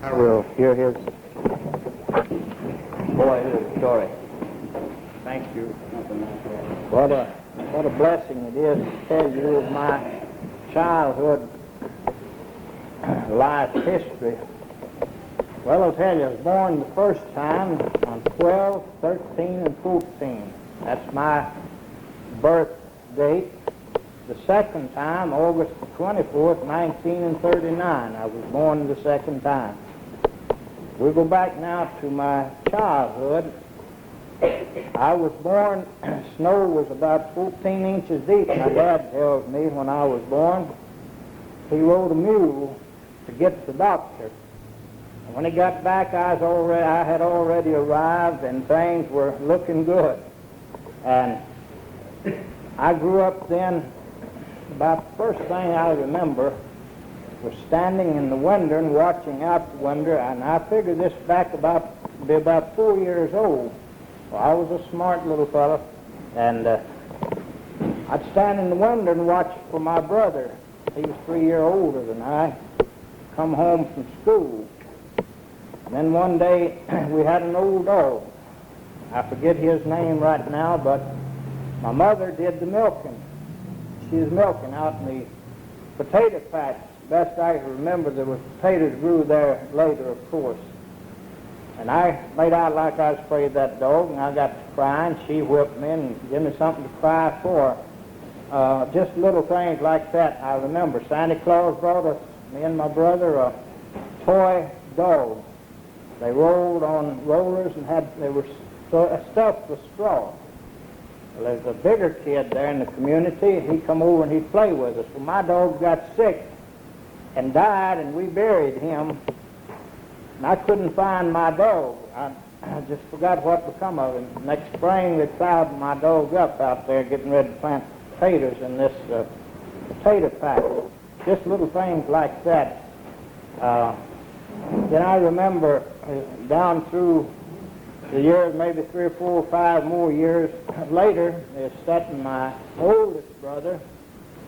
I will hear his boyhood story. Thank you. What a blessing it is to tell you of my childhood life history. Well, I'll tell you, I was born the first time on 12, 13, and 14. That's my birth date. The second time, August 24th, 1939. I was born the second time. We go back now to my childhood. I was born, snow was about 14 inches deep. My dad tells me when I was born, he rode a mule to get to the doctor. And when he got back, I had already arrived and things were looking good. And I grew up then, about the first thing I remember was standing in the window and watching out the window, and I figured this back be about 4 years old. Well, I was a smart little fellow, and I'd stand in the window and watch for my brother. He was 3 years older than I, come home from school. And then one day we had an old dog. I forget his name right now, but my mother did the milking. She was milking out in the potato patch. Best I can remember, there was potatoes grew there later, of course. And I made out like I was afraid of that dog, and I got to crying. She whipped me and gave me something to cry for. Just little things like that I remember. Santa Claus brought us, me and my brother, a toy dog. They rolled on rollers and they were stuffed with straw. Well, there's a bigger kid there in the community. He'd come over and he'd play with us. Well, my dog got sick and died, and we buried him. And I couldn't find my dog. I just forgot what become of him. Next spring, they plowed my dog up out there getting ready to plant potatoes in this potato patch. Just little things like that. Then I remember down through the years, maybe 3 or 4 or 5 more years later, they're setting my oldest brother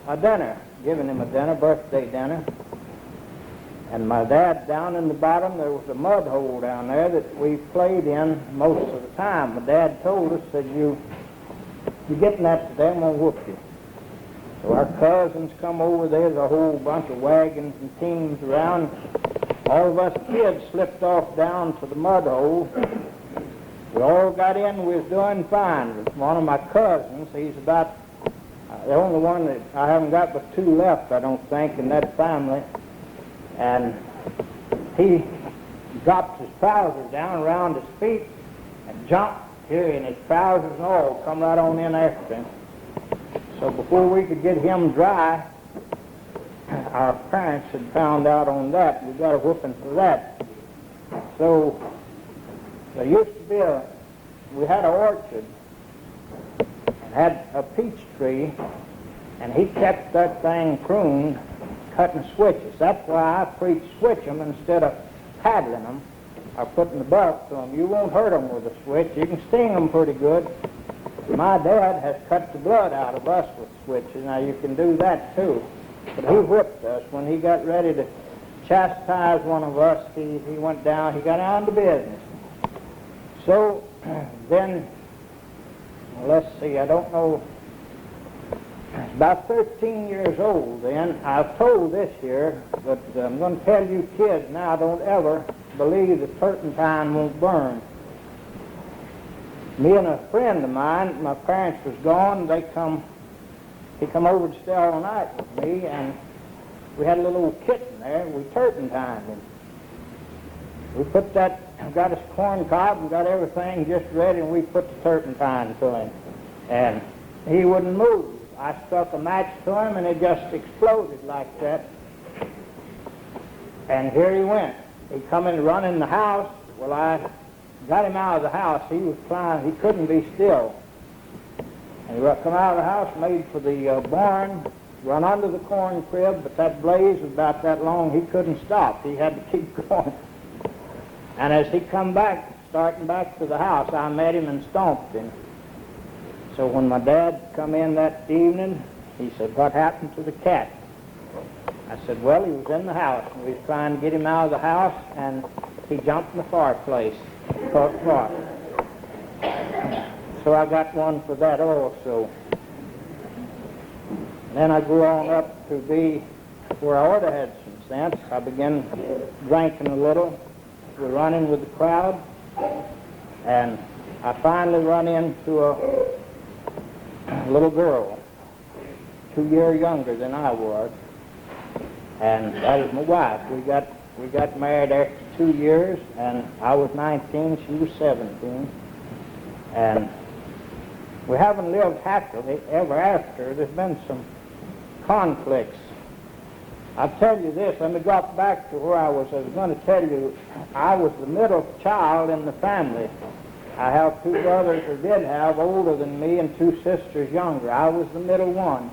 a dinner, giving him a dinner, birthday dinner. And my dad, down in the bottom, there was a mud hole down there that we played in most of the time. My dad told us, said, you get in that today, I'm going to whoop you. So our cousins come over, there's a whole bunch of wagons and teams around. All of us kids slipped off down to the mud hole. We all got in, we was doing fine. One of my cousins, he's about the only one that I haven't got but 2 left, I don't think, in that family. And he dropped his trousers down around his feet and jumped here, and his trousers and all come right on in after him. So before we could get him dry, our parents had found out on that. We got a whooping for that. So there used to be we had an orchard and had a peach tree, and he kept that thing pruned, cutting switches. That's why I preach switch them instead of paddling them or putting the butt to them. You won't hurt them with a switch. You can sting them pretty good. My dad has cut the blood out of us with switches. Now you can do that too. But he whipped us. When he got ready to chastise one of us, he went down, he got down to business. So then, let's see, I don't know, about 13 years old then. I've told this here, but I'm going to tell you kids now, don't ever believe that turpentine won't burn. Me and a friend of mine, my parents was gone, he come over to stay all night with me, and we had a little old kitten there, and we turpentined him. We got his corn cob, and got everything just ready, and we put the turpentine to him. And he wouldn't move. I struck a match to him, and it just exploded like that. And here he went. He come in running the house. Well, I got him out of the house. He was flying. He couldn't be still. And he come out of the house, made for the barn, run under the corn crib, but that blaze was about that long, he couldn't stop. He had to keep going. And as he come back, starting back to the house, I met him and stomped him. So when my dad come in that evening, he said, what happened to the cat? I said, well, he was in the house. And we was trying to get him out of the house, and he jumped in the fireplace, caught fire. So I got one for that also. Then I grew on up to be where I ought to have some sense. I began drinking a little, running with the crowd, and I finally run into a little girl, 2 years younger than I was, and that was my wife. We got married after 2 years, and I was 19, she was 17, and we haven't lived happily ever after. There's been some conflicts. I'll tell you this, let me drop back to where I was. I was going to tell you, I was the middle child in the family. I have 2 brothers who did have older than me and 2 sisters younger. I was the middle one.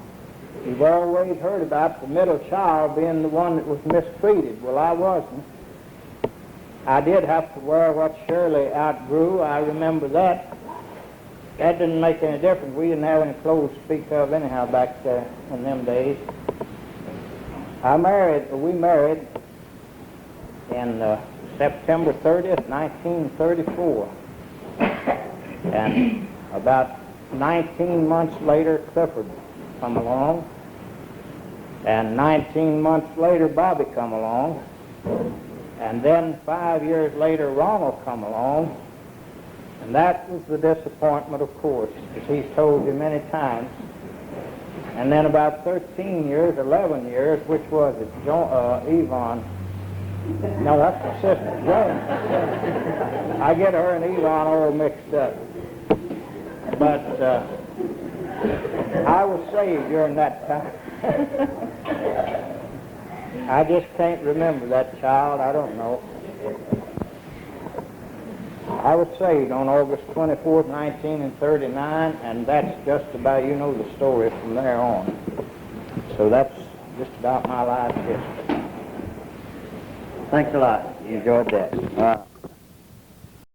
You've always heard about the middle child being the one that was mistreated. Well, I wasn't. I did have to wear what Shirley outgrew. I remember that. That didn't make any difference. We didn't have any clothes to speak of anyhow back there in them days. We married in September 30th, 1934. And about 19 months later, Clifford come along. And 19 months later, Bobby come along. And then 5 years later, Ronald come along. And that was the disappointment, of course, as he's told you many times. And then about 13 years, 11 years, which was it? Yvonne. No, that's my sister, Joan. I get her and Yvonne all mixed up. But I was saved during that time. I just can't remember that child. I don't know. I was saved on August 24th, 1939, and that's just about, you know the story from there on. So that's just about my life history. Thanks a lot. You enjoyed that.